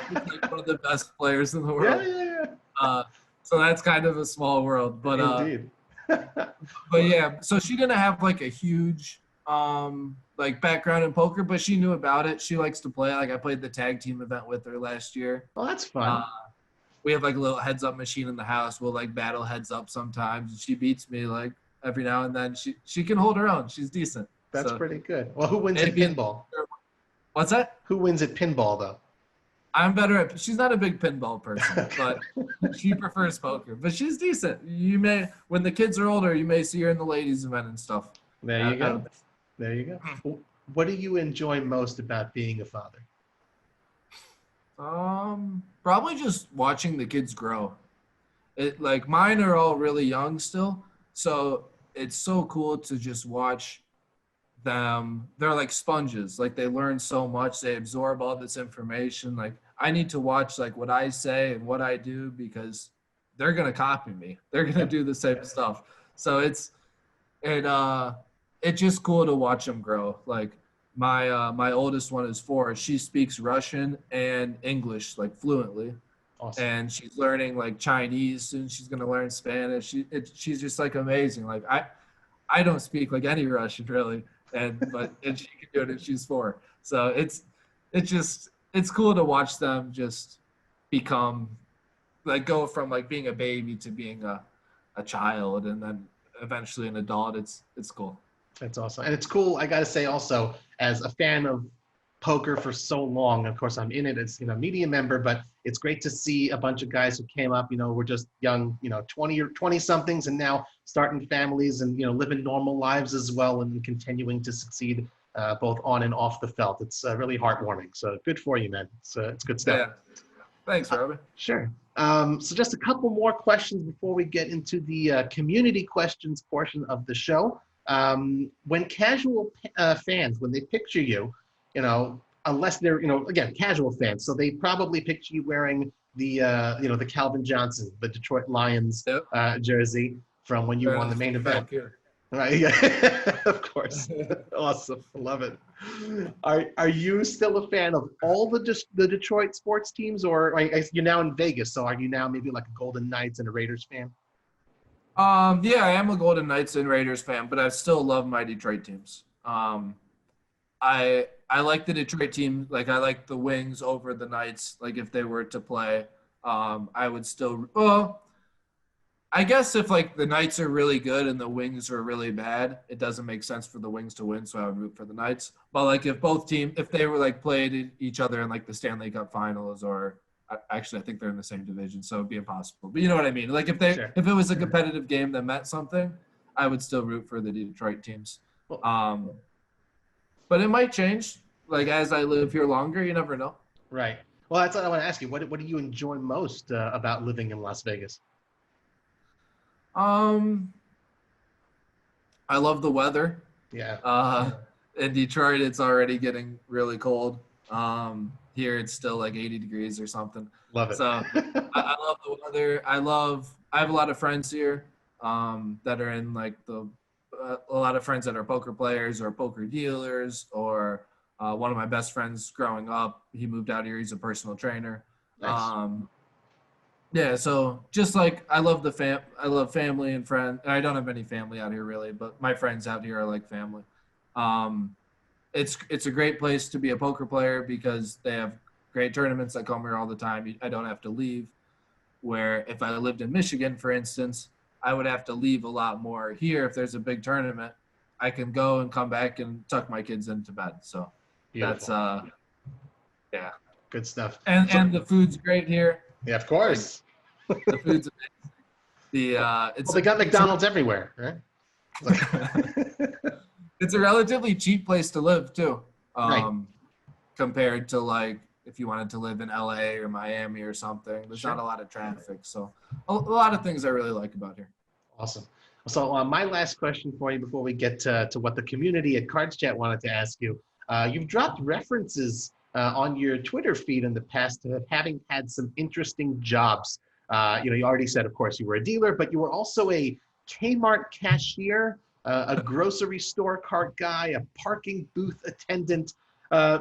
He's like one of the best players in the yeah, world. yeah, So that's kind of a small world. yeah. Indeed. But yeah, so she didn't have like a huge like background in poker, but she knew about it. She likes to play. Like I played the tag team event with her last year. Well, that's Uh, fun. we have like a little heads up machine in the house. We'll like battle heads up sometimes. And she beats me like every now and then. She can hold her own. She's decent. That's So pretty good. Well, who wins at it'd be pinball? what's that? Who wins at pinball, though? I'm better at. She's not a big pinball person, but she prefers poker. But she's decent. You may, when the kids are older, you may see her in the ladies' event and stuff. There you go. There you go. What do you enjoy most about being a father? Probably just watching the kids grow. It like mine are all really young still, so it's so cool to just watch them. They're like sponges. Like they learn so much. They absorb all this information. Like I need to watch like what I say and what I do because they're gonna copy me. They're gonna do the same stuff. So it it's just cool to watch them grow. Like my oldest one is 4. She speaks Russian and English like fluently. Awesome. And she's learning like Chinese soon. She's gonna learn Spanish. She's just like amazing. Like I don't speak like any Russian really, and she can do it and she's 4. So it's cool to watch them just become like go from like being a baby to being a child and then eventually an adult. It's cool. That's awesome. And it's cool, I got to say also, as a fan of poker for so long, of course I'm in it as, media member, but it's great to see a bunch of guys who came up, were just young, 20 or 20 somethings and now starting families and, living normal lives as well and continuing to succeed both on and off the felt. It's really heartwarming. So good for you, man. It's good stuff. Yeah. Thanks, Robbie. Sure. So just a couple more questions before we get into the community questions portion of the show. When casual fans, when they picture you, unless they're, again, casual fans, so they probably picture you wearing the, the Calvin Johnson, the Detroit Lions jersey from when you won the main event. Right. Yeah. Of course. Awesome. Love it. Are you still a fan of all the Detroit sports teams, or you're now in Vegas? So are you now maybe like a Golden Knights and a Raiders fan? Yeah, I am a Golden Knights and Raiders fan, but I still love my Detroit teams. I like the Detroit team. Like I like the Wings over the Knights. Like if they were to play, I would still. Well, I guess if like the Knights are really good and the Wings are really bad, it doesn't make sense for the Wings to win, so I would root for the Knights. But like if they were like played each other in like the Stanley Cup Finals, or actually I think they're in the same division, so it'd be impossible. But you know what I mean? Like if it was a competitive game that meant something, I would still root for the Detroit teams. But it might change. Like as I live here longer, you never know. Right. Well, that's what I want to ask you. What do you enjoy most about living in Las Vegas? I love the weather. Yeah. In Detroit, it's already getting really cold. Here it's still like 80 degrees or something. Love it. So I love the weather. I have a lot of friends here that are in like a lot of friends that are poker players or poker dealers, or one of my best friends growing up, he moved out here. He's a personal trainer. Nice. Yeah, so just like I love family and friends. I don't have any family out here really, but my friends out here are like family. It's a great place to be a poker player because they have great tournaments. I come here all the time. I don't have to leave. Where if I lived in Michigan, for instance, I would have to leave a lot more. Here, if there's a big tournament, I can go and come back and tuck my kids into bed. So Beautiful. That's yeah. Good stuff. And the food's great here. Yeah, of course. The food's amazing. They got McDonald's everywhere, right? It's a relatively cheap place to live too, Right. compared to like if you wanted to live in LA or Miami or something. There's Sure. not a lot of traffic, so a lot of things I really like about here. Awesome. So my last question for you before we get to what the community at CardsChat wanted to ask you. You've dropped references on your Twitter feed in the past to having had some interesting jobs. You already said, of course, you were a dealer, but you were also a Kmart cashier, a grocery store cart guy, a parking booth attendant.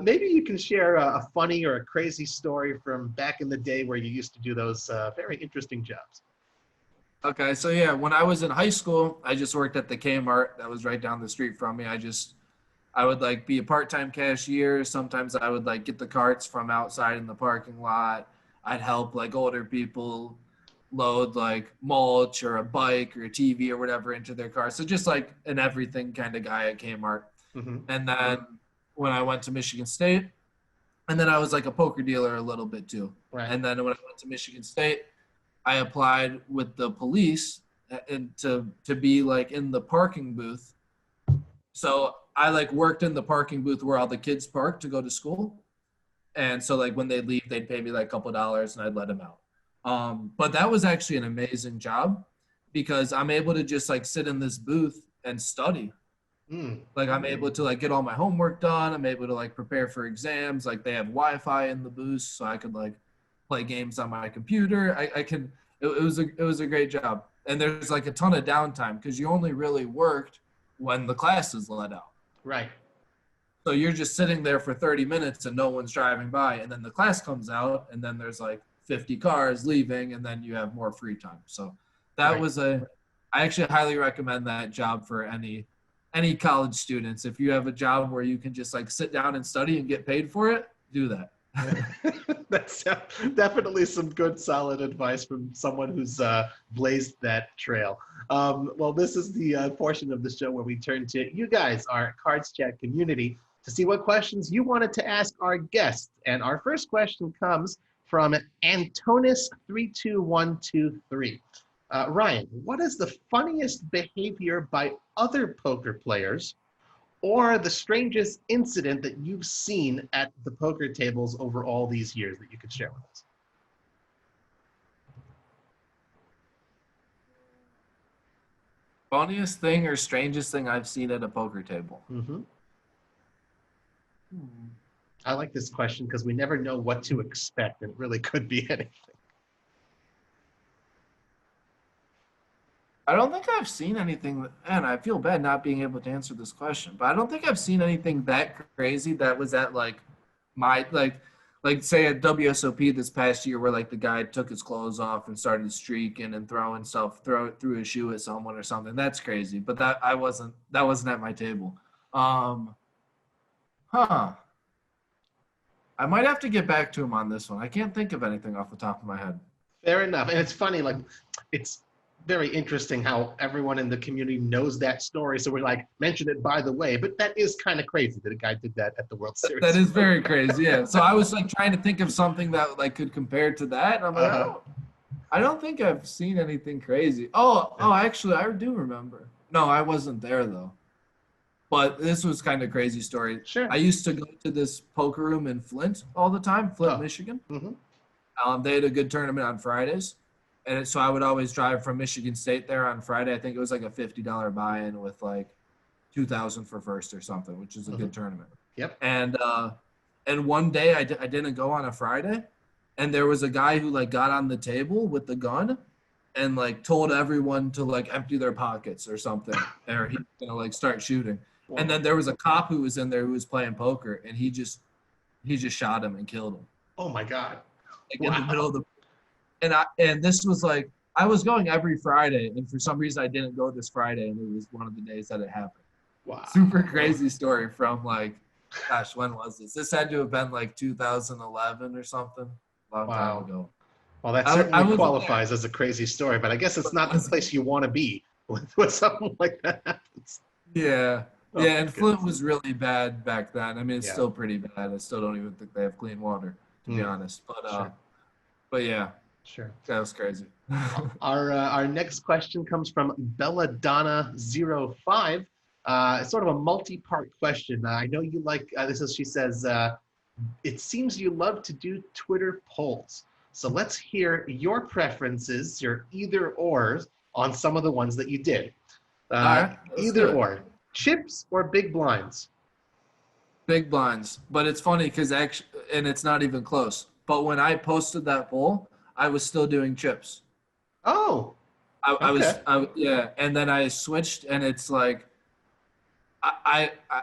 Maybe you can share a funny or a crazy story from back in the day where you used to do those very interesting jobs. Okay, so yeah, when I was in high school, I just worked at the Kmart that was right down the street from me. I would like be a part-time cashier. Sometimes I would like get the carts from outside in the parking lot. I'd help like older people load like mulch or a bike or a TV or whatever into their car. So just like an everything kind of guy at Kmart. Mm-hmm. And then when I went to Michigan State, and then I was like a poker dealer a little bit too. Right. And then when I went to Michigan State, I applied with the police and to be like in the parking booth. So I like worked in the parking booth where all the kids park to go to school. And so like when they'd leave, they'd pay me like a couple dollars and I'd let them out. But that was actually an amazing job because I'm able to just like sit in this booth and study. Like I'm able to like get all my homework done. I'm able to like prepare for exams. Like they have Wi-Fi in the booth, so I could like play games on my computer. I can. It was a great job. And there's like a ton of downtime because you only really worked when the class is let out. Right. So you're just sitting there for 30 minutes and no one's driving by, and then the class comes out, and then there's like 50 cars leaving, and then you have more free time. So that was I actually highly recommend that job for any college students. If you have a job where you can just like sit down and study and get paid for it, do that. That's definitely some good, solid advice from someone who's blazed that trail. Well, this is the portion of the show where we turn to you guys, our CardsChat community, to see what questions you wanted to ask our guests. And our first question comes from Antonis32123. Ryan, what is the funniest behavior by other poker players or the strangest incident that you've seen at the poker tables over all these years that you could share with us? Funniest thing or strangest thing I've seen at a poker table? Mm-hmm. I like this question because we never know what to expect, and it really could be anything. I don't think I've seen anything, and I feel bad not being able to answer this question, but I don't think I've seen anything that crazy that was at like my, like say at WSOP this past year where like the guy took his clothes off and started streaking and threw his shoe at someone or something. That's crazy, but that wasn't at my table. I might have to get back to him on this one. I can't think of anything off the top of my head. Fair enough. And it's funny, like, it's very interesting how everyone in the community knows that story. So we're like, mention it by the way, but that is kind of crazy that a guy did that at the World Series. That is very crazy, yeah. So I was like trying to think of something that like could compare to that. And I'm like, I don't think I've seen anything crazy. Oh, actually, I do remember. No, I wasn't there though. But this was kind of crazy story. Sure. I used to go to this poker room in Flint all the time, Flint, Michigan. Mm-hmm. They had a good tournament on Fridays. And so I would always drive from Michigan State there on Friday. I think it was like a $50 buy-in with like $2,000 for first or something, which is a good tournament. Yep. And one day I didn't go on a Friday, and there was a guy who like got on the table with the gun and like told everyone to like empty their pockets or something, or he's gonna like start shooting. Wow. And then there was a cop who was in there who was playing poker, and he just shot him and killed him. Oh my God. Like in the middle of the. And this was like, I was going every Friday, and for some reason I didn't go this Friday, and it was one of the days that it happened. Wow. Super crazy story from like, gosh, when was this? This had to have been like 2011 or something, long time ago. Well, that certainly qualifies as a crazy story, but I guess it's not the place you want to be when something like that happens. Yeah. Yeah, and Flint was really bad back then. I mean, it's still pretty bad. I still don't even think they have clean water, to be honest. But yeah. Sure. That was crazy. Our next question comes from Belladonna05. It's sort of a multi-part question. I know you like, she says, it seems you love to do Twitter polls. So let's hear your preferences, your either ors on some of the ones that you did. All right, Either or, chips or big blinds? Big blinds, but it's funny because actually, and it's not even close. But when I posted that poll, I was still doing chips. Oh, okay. Yeah, and then I switched, and it's like,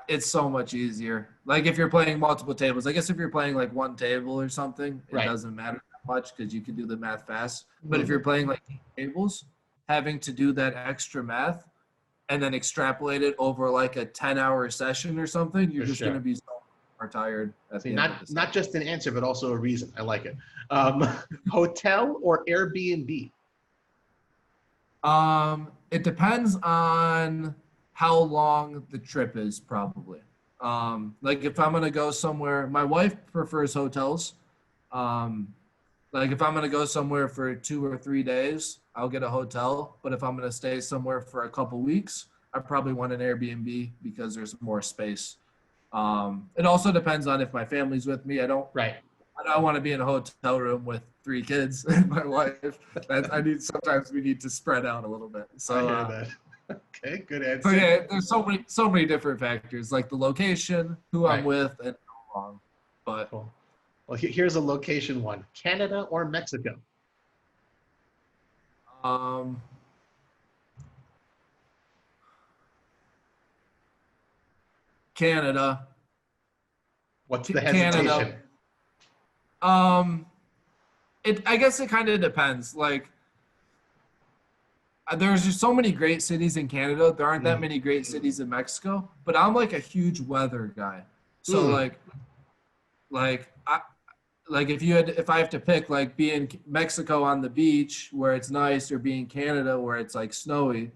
it's so much easier. Like if you're playing multiple tables, I guess if you're playing like one table or something, it doesn't matter that much because you can do the math fast. But if you're playing like tables, having to do that extra math and then extrapolate it over like a 10-hour session or something, you're just going to be so more tired at the end of the not just an answer, but also a reason. I like it. Hotel or Airbnb? It depends on how long the trip is, probably. Like if I'm gonna go somewhere, my wife prefers hotels. Like if I'm gonna go somewhere for 2 or 3 days, I'll get a hotel. But if I'm gonna stay somewhere for a couple weeks, I probably want an Airbnb because there's more space. It also depends on if my family's with me. I don't want to be in a hotel room with 3 kids and my wife. Sometimes we need to spread out a little bit. So I hear that. Okay, good answer. But yeah, there's so many different factors, like the location, who I'm with, and how long. But cool. Well, here's a location one: Canada or Mexico? Canada. What's the hesitation? Canada. I guess it kind of depends. Like, there's just so many great cities in Canada. There aren't that many great cities in Mexico. But I'm like a huge weather guy. So if I have to pick, like, be in Mexico on the beach where it's nice, or be in Canada where it's like snowy,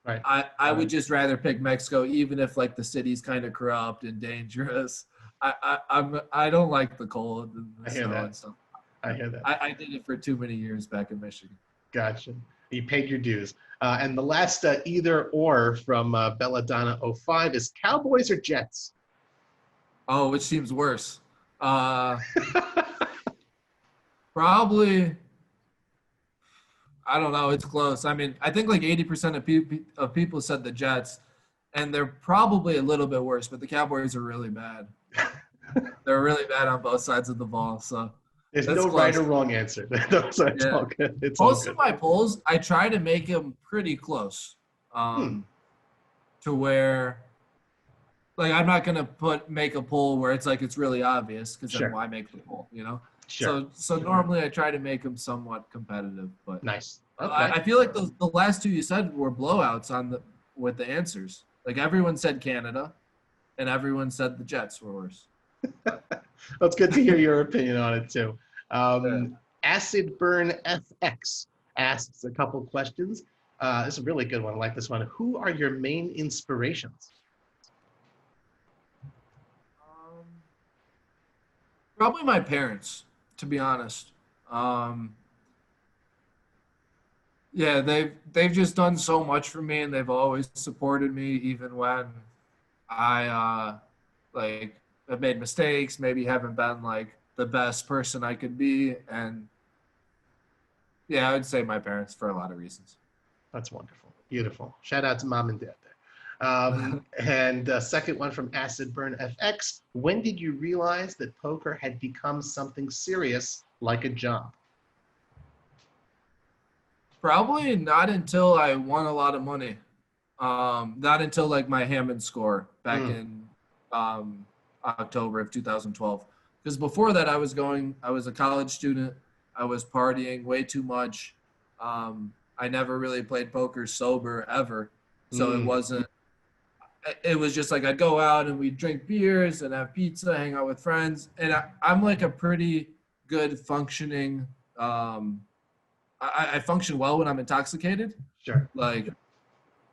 I would just rather pick Mexico, even if like the city's kind of corrupt and dangerous. I don't like the cold and the snow and stuff. I hear that. I did it for too many years back in Michigan. Gotcha. You paid your dues. And the last either or from Belladonna 05 is Cowboys or Jets? Oh, which seems worse? Probably. I don't know. It's close. I mean, I think like 80% of people said the Jets, and they're probably a little bit worse, but the Cowboys are really bad. They're really bad on both sides of the ball. So there's no close. Right or wrong answer. It's all good. It's most of my polls, I try to make them pretty close, to where, like, I'm not gonna make a poll where it's like it's really obvious, because then why make the poll, you know? So normally I try to make them somewhat competitive, but nice. Okay. I feel like the last two you said were blowouts with the answers. Like everyone said Canada, and everyone said the Jets were worse. Well, it's good to hear your opinion on it too. Acid Burn FX asks a couple questions. This is a really good one. I like this one. Who are your main inspirations? Probably my parents, to be honest. Yeah, they've just done so much for me, and they've always supported me, even when I have made mistakes, maybe haven't been like the best person I could be. And yeah, I would say my parents for a lot of reasons. That's wonderful. Beautiful. Shout out to mom and dad there. And second one from Acid Burn FX. When did you realize that poker had become something serious, like a job? Probably not until I won a lot of money. Not until like my Hammond score back in October of 2012. Because before that, I was a college student. I was partying way too much. I never really played poker sober ever. So it was just like I'd go out and we'd drink beers and have pizza, hang out with friends. And I'm like a pretty good functioning, I function well when I'm intoxicated. Sure. Like,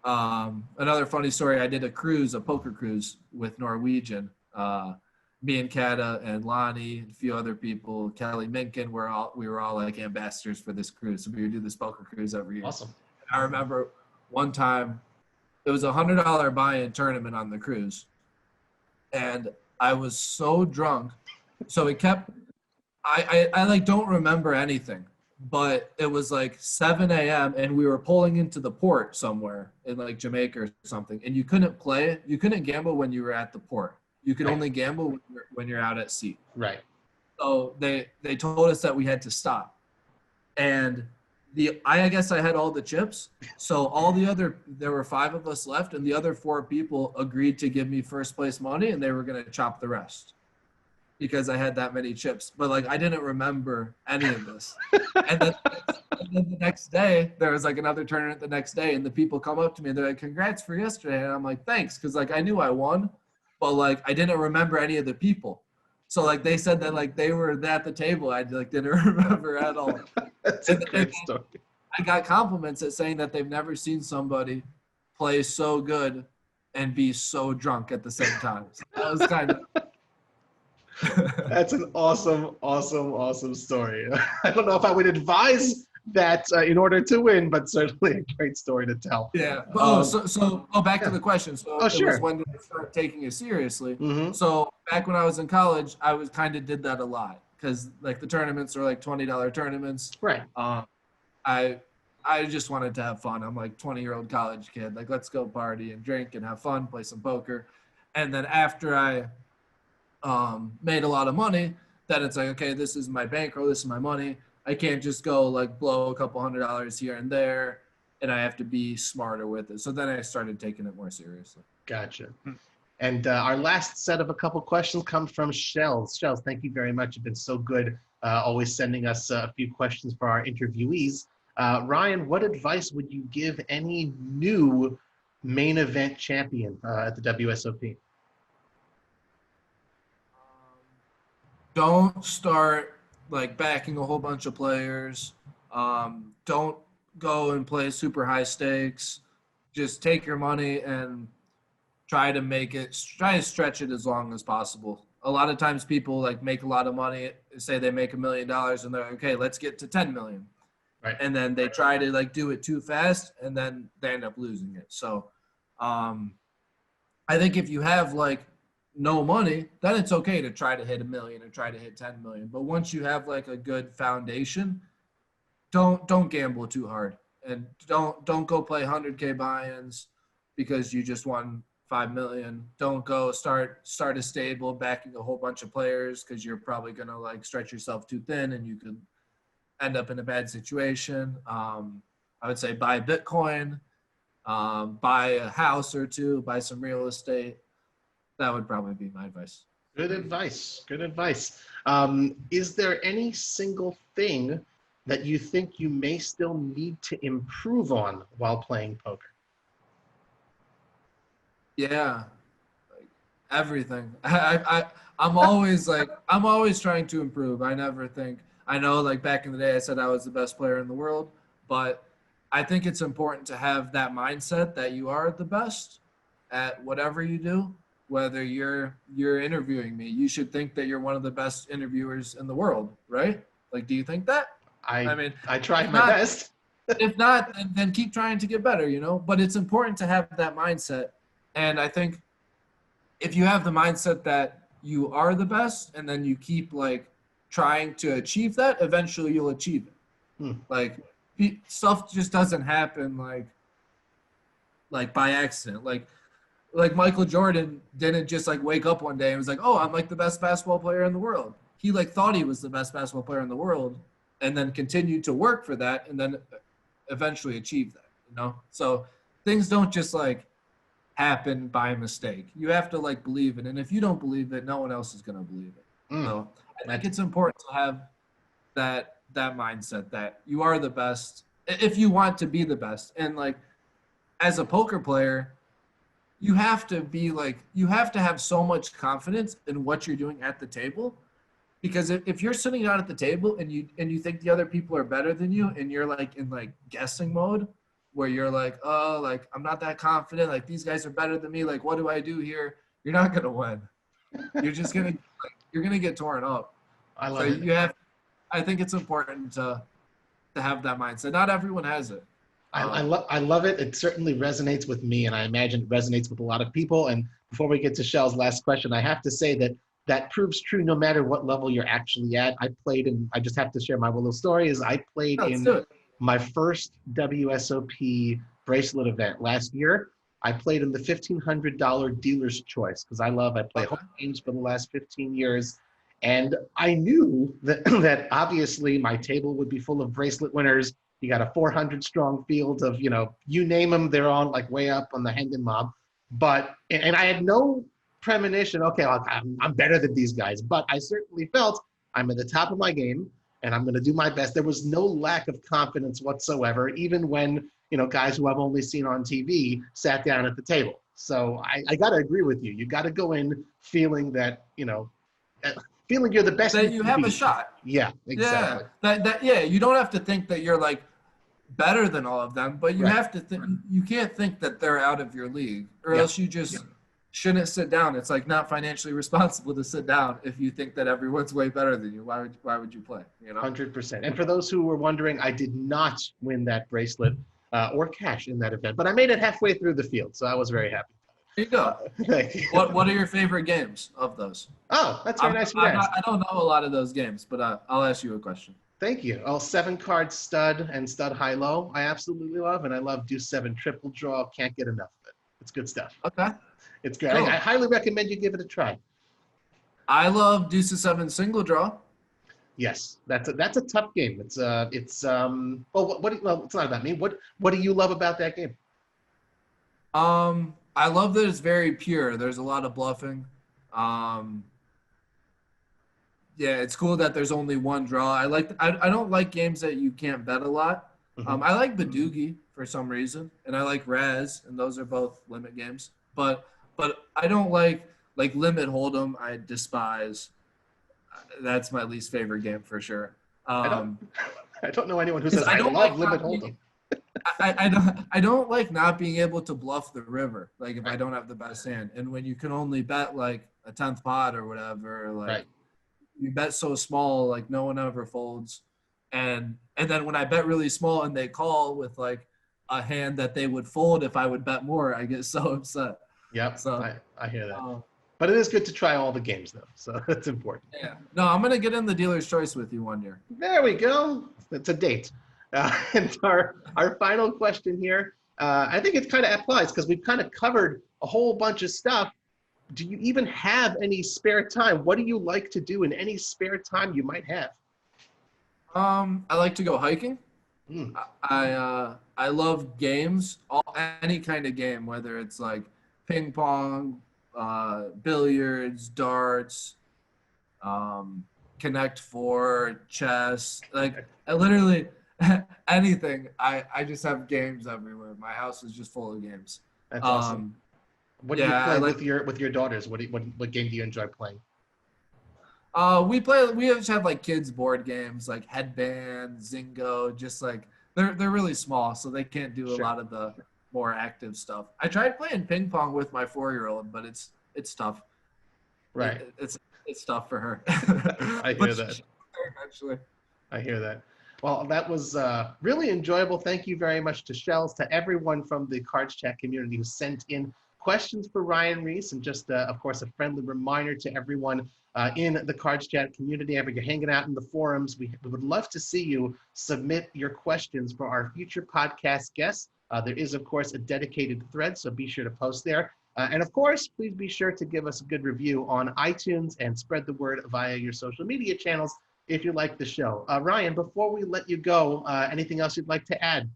another funny story, I did a poker cruise with Norwegian. Me and Kata and Lonnie and a few other people, Kelly Minkin, we were all like ambassadors for this cruise. So we would do this poker cruise every year. Awesome. I remember one time, It was $100 buy-in tournament on the cruise. And I was so drunk. So it kept, I like don't remember anything, but it was like 7 a.m. and we were pulling into the port somewhere in like Jamaica or something. And you couldn't gamble when you were at the port. You could only gamble when you're out at sea. Right. So they told us that we had to stop. And I guess I had all the chips. So there were 5 of us left, and the other 4 people agreed to give me first place money, and they were going to chop the rest because I had that many chips. But like, I didn't remember any of this. and then the next day, there was like another tournament the next day, and the people come up to me and they're like, "Congrats for yesterday." And I'm like, "Thanks." Cause like, I knew I won, but like, I didn't remember any of the people. So like, they said that like they were at the table. I like didn't remember at all. That's a great story. I got compliments at saying that they've never seen somebody play so good and be so drunk at the same time. So that was kind of. That's an awesome story. I don't know if I would advise that in order to win, but certainly a great story to tell. Yeah. So back to the question. So it was when did I start taking it seriously? Mm-hmm. So back when I was in college, I was kind of did that a lot because like the tournaments are like $20 tournaments. Right. I just wanted to have fun. I'm like 20-year-old college kid. Like, let's go party and drink and have fun, play some poker. And then after I made a lot of money, then it's like, okay, this is my bankroll, this is my money. I can't just go like blow a couple $100 here and there, and I have to be smarter with it. So then I started taking it more seriously. Gotcha. And our last set of a couple questions come from Shells. Shells, thank you very much. You've been so good, always sending us a few questions for our interviewees. Ryan, what advice would you give any new main event champion at the WSOP? Don't start like backing a whole bunch of players. Don't go and play super high stakes. Just take your money and try to stretch it as long as possible. A lot of times people like make a lot of money, say they make $1 million and they're like, okay, let's get to 10 million. Right. And then they try to like do it too fast and then they end up losing it. So I think if you have like no money, then it's okay to try to hit 1 million or try to hit 10 million. But once you have like a good foundation, don't gamble too hard, and don't go play 100K buy-ins because you just won 5 million. Don't go start a stable backing a whole bunch of players because you're probably gonna like stretch yourself too thin and you could end up in a bad situation. I would say buy Bitcoin, buy a house or two, buy some real estate. That would probably be my advice. Good advice. Good advice. Is there any single thing that you think you may still need to improve on while playing poker? Yeah, like everything. I'm always trying to improve. I never think. I know like back in the day I said I was the best player in the world, but I think it's important to have that mindset that you are the best at whatever you do. Whether you're interviewing me, you should think that you're one of the best interviewers in the world, right? Like, do you think that? I mean, I tried my best. If not, then keep trying to get better, you know? But it's important to have that mindset. And I think if you have the mindset that you are the best and then you keep like trying to achieve that, eventually you'll achieve it. Like stuff just doesn't happen like by accident. Like Michael Jordan didn't just like wake up one day and was like, oh, I'm like the best basketball player in the world. He like thought he was the best basketball player in the world and then continued to work for that and then eventually achieve that, you know? So things don't just like happen by mistake. You have to like believe it. And if you don't believe it, no one else is going to believe it. So I think it's important to have that mindset that you are the best if you want to be the best. And like as a poker player, you have to have so much confidence in what you're doing at the table, because if you're sitting down at the table and you think the other people are better than you and you're like in like guessing mode where you're like, oh, like I'm not that confident, like these guys are better than me, like what do I do here? You're not gonna win. You're just gonna you're gonna get torn up. I love it. I think it's important to have that mindset. Not everyone has it. I love it. It certainly resonates with me, and I imagine it resonates with a lot of people. And before we get to Shell's last question, I have to say that that proves true no matter what level you're actually at. I played in, I just have to share my little story, is I played Let's do in it. my first WSOP bracelet event last year. I played in the $1,500 dealer's choice because I play home games for the last 15 years. And I knew that, that obviously my table would be full of bracelet winners. You got a 400 strong field of, you name them, they're on like way up on the Hengen mob. And I had no premonition, okay, I'm better than these guys, but I certainly felt I'm at the top of my game and I'm going to do my best. There was no lack of confidence whatsoever, even when, guys who I've only seen on TV sat down at the table. So I got to agree with you. You got to go in feeling that, feeling you're the best. That you have a shot. Yeah, exactly. Yeah, you don't have to think that you're like better than all of them, but you have to think, you can't think that they're out of your league, or else you just shouldn't sit down. It's like not financially responsible to sit down if you think that everyone's way better than you. Why would you play? 100%. And for those who were wondering, I did not win that bracelet or cash in that event, but I made it halfway through the field, so I was very happy. There you go. Thank you. What are your favorite games of those? Oh, that's very nice of you to ask. I don't know a lot of those games, but I'll ask you a question. Thank you. 7-card stud and stud high-low I absolutely love, and I love Deuce 7 triple draw. Can't get enough of it. It's good stuff. Okay. It's great. Cool. I highly recommend you give it a try. I love Deuce 7 single draw. Yes, that's a tough game. It's well, it's not about me. What do you love about that game? I love that it's very pure. There's a lot of bluffing. Yeah, it's cool that there's only one draw. I don't like games that you can't bet a lot. Mm-hmm. I like Badoogie for some reason, and I like Riess, and those are both limit games. But I don't like Limit Hold'em. I despise. That's my least favorite game for sure. I don't know anyone who says I love Limit Hold'em. I don't like not being able to bluff the river, like if I don't have the best hand. And when you can only bet like a 10th pot or whatever, like you bet so small, like no one ever folds. And then when I bet really small and they call with like a hand that they would fold if I would bet more, I get so upset. Yep, so I hear that. But it is good to try all the games though, so that's important. Yeah. No, I'm gonna get in the dealer's choice with you one year. There we go. It's a date. And our final question here, I think it kind of applies because we've kind of covered a whole bunch of stuff. Do you even have any spare time? What do you like to do in any spare time you might have? I like to go hiking. I love games, any kind of game, whether it's like ping pong, billiards, darts, Connect Four, chess, like I literally anything. I just have games everywhere. My house is just full of games. That's awesome. What do you play with your daughters? What game do you enjoy playing? We just have like kids board games like Headband, Zingo, just like they're really small, so they can't do a lot of the more active stuff. I tried playing ping pong with my 4-year-old, but it's tough. Right. It's tough for her. I hear that. Eventually. I hear that. Well, that was really enjoyable. Thank you very much to Shells, to everyone from the CardsChat community who sent in questions for Ryan Riess, and just, of course, a friendly reminder to everyone in the CardsChat community. If you're hanging out in the forums, we would love to see you submit your questions for our future podcast guests. There is, of course, a dedicated thread, so be sure to post there. And of course, please be sure to give us a good review on iTunes and spread the word via your social media channels if you like the show. Ryan, before we let you go, anything else you'd like to add?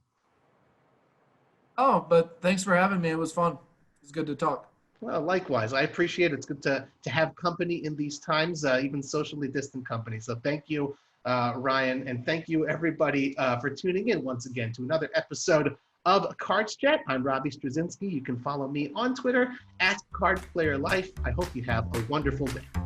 Oh, but thanks for having me. It was fun. It's good to talk. Well, likewise. I appreciate it. It's good to have company in these times, even socially distant company. So thank you, Ryan, and thank you, everybody, for tuning in once again to another episode of CardsChat. I'm Robbie Strazynski. You can follow me on Twitter @CardPlayerLife. I hope you have a wonderful day.